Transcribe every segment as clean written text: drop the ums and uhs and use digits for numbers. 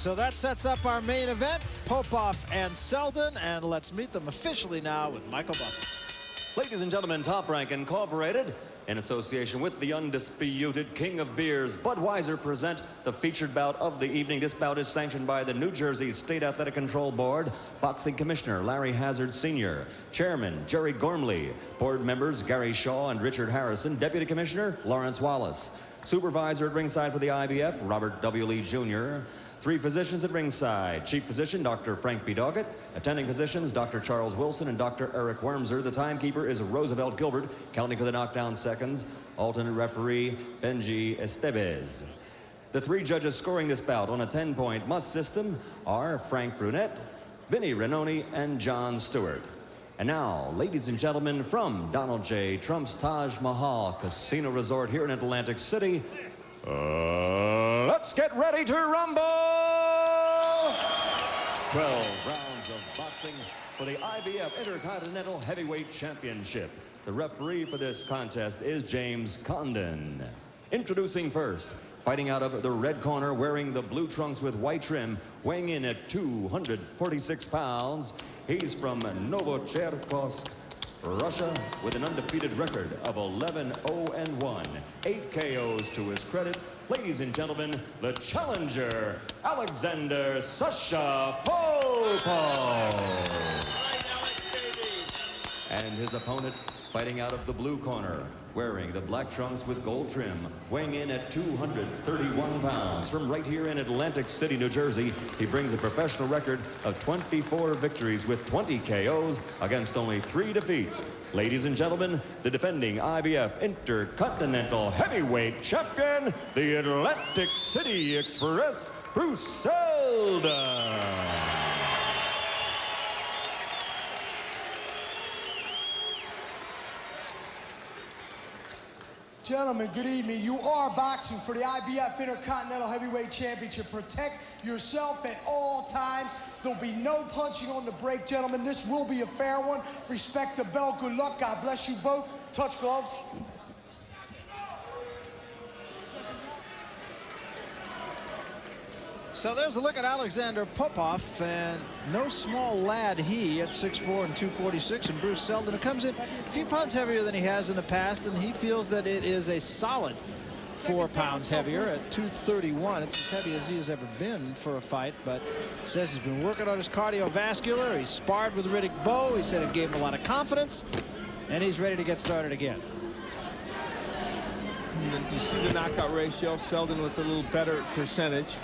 So that sets up our main event, Popov and Seldon, and let's meet them officially now with Michael Buffett. Ladies and gentlemen, Top Rank Incorporated, in association with the undisputed King of Beers, Budweiser, present the featured bout of the evening. This bout is sanctioned by the New Jersey State Athletic Control Board, Boxing Commissioner Larry Hazard Sr., Chairman Jerry Gormley, Board members Gary Shaw and Richard Harrison, Deputy Commissioner Lawrence Wallace, Supervisor at ringside for the IBF, Robert W. Lee Jr., 3 physicians at ringside. Chief Physician, Dr. Frank B. Doggett. Attending physicians, Dr. Charles Wilson and Dr. Eric Wormser. The timekeeper is Roosevelt Gilbert, counting for the knockdown seconds. Alternate referee, Benji Estevez. The 3 judges scoring this bout on a 10-point must system are Frank Brunette, Vinny Renoni, and John Stewart. And now, ladies and gentlemen, from Donald J. Trump's Taj Mahal Casino Resort here in Atlantic City, let's get ready to rumble! 12 rounds of boxing for the IBF Intercontinental Heavyweight Championship. The referee for this contest is James Condon. Introducing first, fighting out of the red corner, wearing the blue trunks with white trim, weighing in at 246 pounds. He's from Novocherkassk, Russia, with an undefeated record of 11-0-1, 8 KOs to his credit. Ladies and gentlemen, the challenger, Alexander Sasha Popov. And his opponent, fighting out of the blue corner, wearing the black trunks with gold trim, weighing in at 231 pounds. From right here in Atlantic City, New Jersey, he brings a professional record of 24 victories with 20 KOs against only 3 defeats. Ladies and gentlemen, the defending IBF Intercontinental Heavyweight Champion, the Atlantic City Express, Bruce Seldon. Gentlemen, good evening. You are boxing for the IBF Intercontinental Heavyweight Championship. Protect yourself at all times. There'll be no punching on the break, gentlemen. This will be a fair one. Respect the bell. Good luck. God bless you both. Touch gloves. So there's a look at Alexander Popov, and no small lad he at 6'4" and 246, and Bruce Seldon, who comes in a few pounds heavier than he has in the past, and he feels that it is a solid 4 pounds heavier at 231. It's as heavy as he has ever been for a fight, but says he's been working on his cardiovascular. He sparred with Riddick Bowe. He said it gave him a lot of confidence, and he's ready to get started again. And then you see the knockout ratio, Seldon with a little better percentage.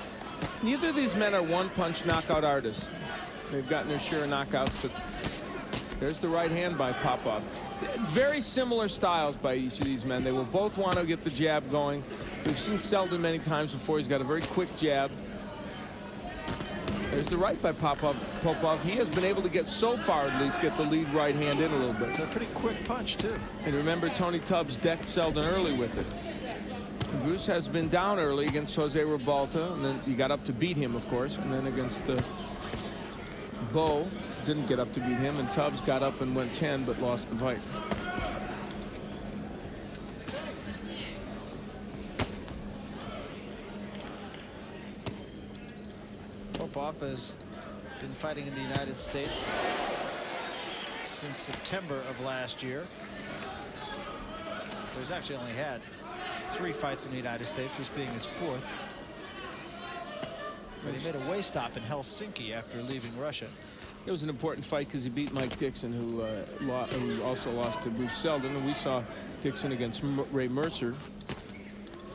Neither of these men are one-punch knockout artists. They've gotten their share of knockouts, but there's the right hand by Popov. Very similar styles by each of these men. They will both want to get the jab going. We've seen Seldon many times before. He's got a very quick jab. There's the right by Popov. He has been able to get so far, at least, get the lead right hand in a little bit. It's a pretty quick punch, too. And remember, Tony Tubbs decked Seldon early with it. Bruce has been down early against Jose Rebalta, and then he got up to beat him, of course, and then against Bowe, didn't get up to beat him, and Tubbs got up and went 10, but lost the fight. Popov has been fighting in the United States since September of last year. So he's actually only had 3 fights in the United States, this being his 4th. But he made a way stop in Helsinki after leaving Russia. It was an important fight because he beat Mike Dixon, who also lost to Bruce Seldon, and we saw Dixon against Ray Mercer.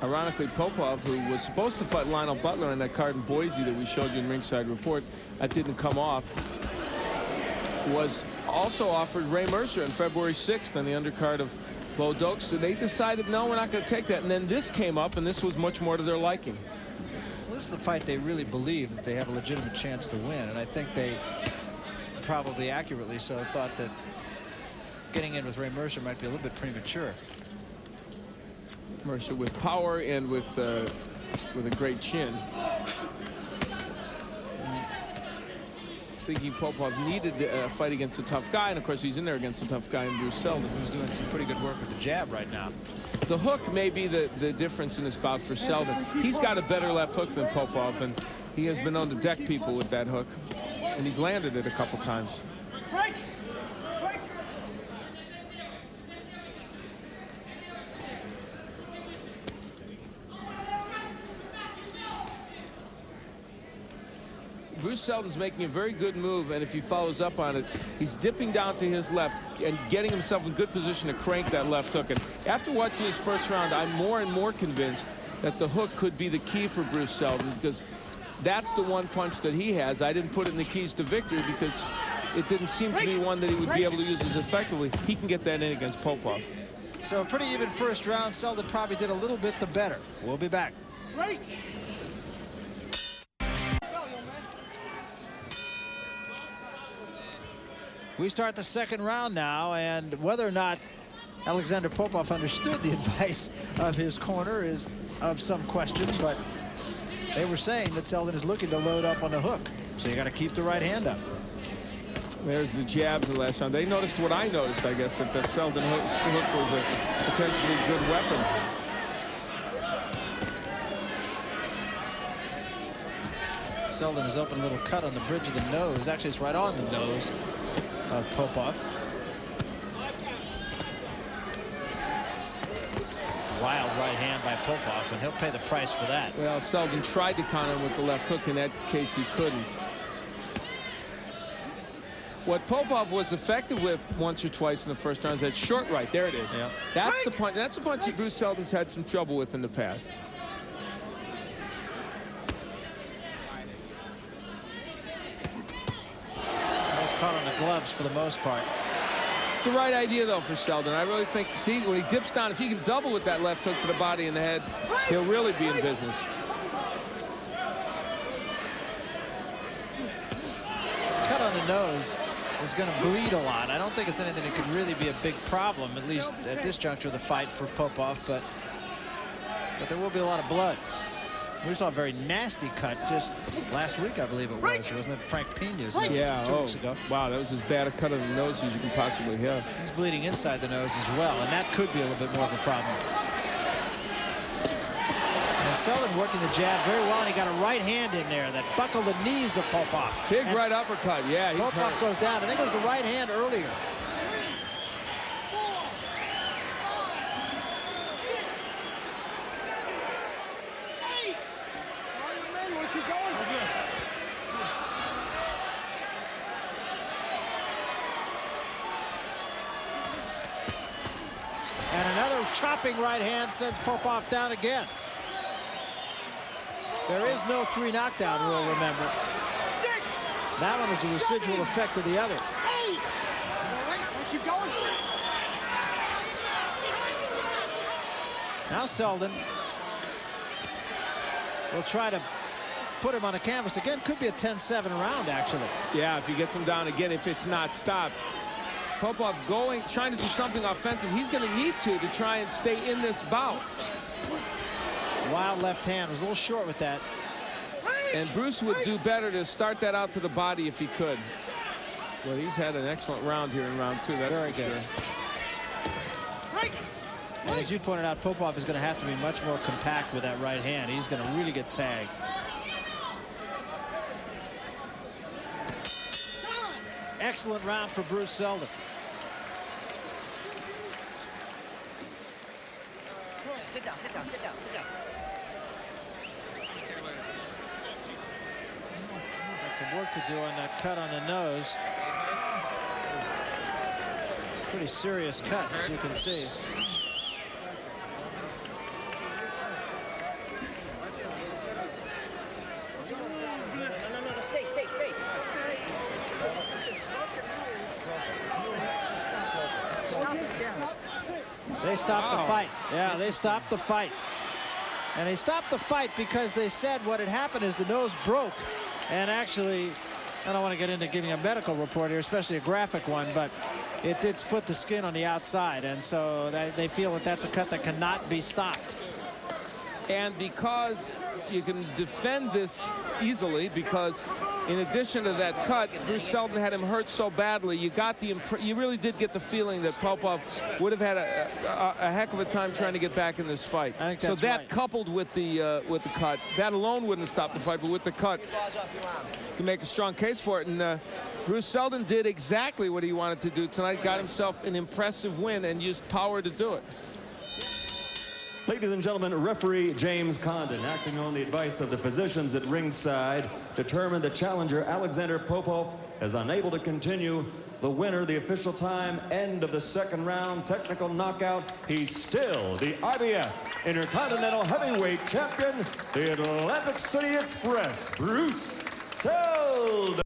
Ironically, Popov, who was supposed to fight Lionel Butler in that card in Boise that we showed you in Ringside Report, that didn't come off, was also offered Ray Mercer on February 6th on the undercard of Bo Dokes. So they decided, no, we're not going to take that. And then this came up, and this was much more to their liking. Well, this is the fight they really believe that they have a legitimate chance to win, and I think they probably accurately so thought that getting in with Ray Mercer might be a little bit premature. Mercer with power and with a great chin. Thinking Popov needed a fight against a tough guy, and of course he's in there against a tough guy in Bruce Seldon, who's doing some pretty good work with the jab right now. The hook may be the difference in this bout for Seldon. He's got a better left hook than Popov, and He has been known to deck people with that hook, and he's landed it a couple times. Bruce Seldon's making a very good move, and if he follows up on it, he's dipping down to his left and getting himself in good position to crank that left hook. And after watching his first round, I'm more and more convinced that the hook could be the key for Bruce Seldon, because that's the one punch that he has. I didn't put it in the keys to victory because it didn't seem to be one that he would be able to use as effectively. He can get that in against Popov. So a pretty even first round. Seldon probably did a little bit the better. We'll be back. We start the second round now, and whether or not Alexander Popov understood the advice of his corner is of some question, but they were saying that Seldon is looking to load up on the hook, so you got to keep the right hand up. There's the jabs the last round. They noticed what I noticed, I guess, that Seldon hook was a potentially good weapon. Seldon has opened a little cut on the bridge of the nose. Actually, it's right on the nose of Popov. Wild right hand by Popov, and he'll pay the price for that. Well, Seldon tried to counter him with the left hook. In that case, he couldn't. What Popov was effective with once or twice in the first round is that short right. There it is. Yeah. That's the punch. That's a punch that Bruce Seldon's had some trouble with in the past. Caught on the gloves for the most part. It's the right idea, though, for Seldon. I really think, see, when he dips down, if he can double with that left hook to the body and the head, he'll really be in business. Cut on the nose is going to bleed a lot. I don't think it's anything that could really be a big problem, at least at this juncture of the fight for Popov, but there will be a lot of blood. We saw a very nasty cut just last week, I believe it was. Wasn't it Frank Pena's nose 2 weeks ago? Wow, that was as bad a cut of the nose as you can possibly have. He's bleeding inside the nose as well, and that could be a little bit more of a problem. And Seldon working the jab very well, and he got a right hand in there that buckled the knees of Popov. Big and right uppercut, yeah. Popov goes down. I think it was the right hand earlier. And another chopping right hand sends Popov down again. There is no 3 knockdown rule, remember. That one is a residual effect of the other. Now Seldon will try to put him on a canvas again. Could be a 10-7 round, actually. Yeah, if he gets him down again, if it's not stopped. Popov trying to do something offensive. He's going to need to try and stay in this bout. Wild left hand. Was a little short with that. And Bruce would do better to start that out to the body if he could. Well, he's had an excellent round here in round 2. That's very good. And as you pointed out, Popov is going to have to be much more compact with that right hand. He's going to really get tagged. Excellent round for Bruce Seldon. Sit down, sit down, sit down, sit down. Got some work to do on that cut on the nose. It's a pretty serious cut, as you can see. No, stay. They stopped the fight. Yeah, they stopped the fight. And they stopped the fight because they said what had happened is the nose broke. And actually, I don't want to get into giving a medical report here, especially a graphic one, but it did split the skin on the outside. And so they feel that that's a cut that cannot be stopped. And because you can defend this easily, because in addition to that cut, Bruce Seldon had him hurt so badly. You really did get the feeling that Popov would have had a heck of a time trying to get back in this fight. I think so that's that right. coupled with the cut, that alone wouldn't have stopped the fight, but with the cut, you can make a strong case for it. And Bruce Seldon did exactly what he wanted to do tonight, got himself an impressive win and used power to do it. Ladies and gentlemen, referee James Condon, acting on the advice of the physicians at ringside, determined the challenger Alexander Popov is unable to continue. The winner, the official time, end of the second round, technical knockout. He's still the IBF Intercontinental Heavyweight Champion, the Atlantic City Express, Bruce Seldon.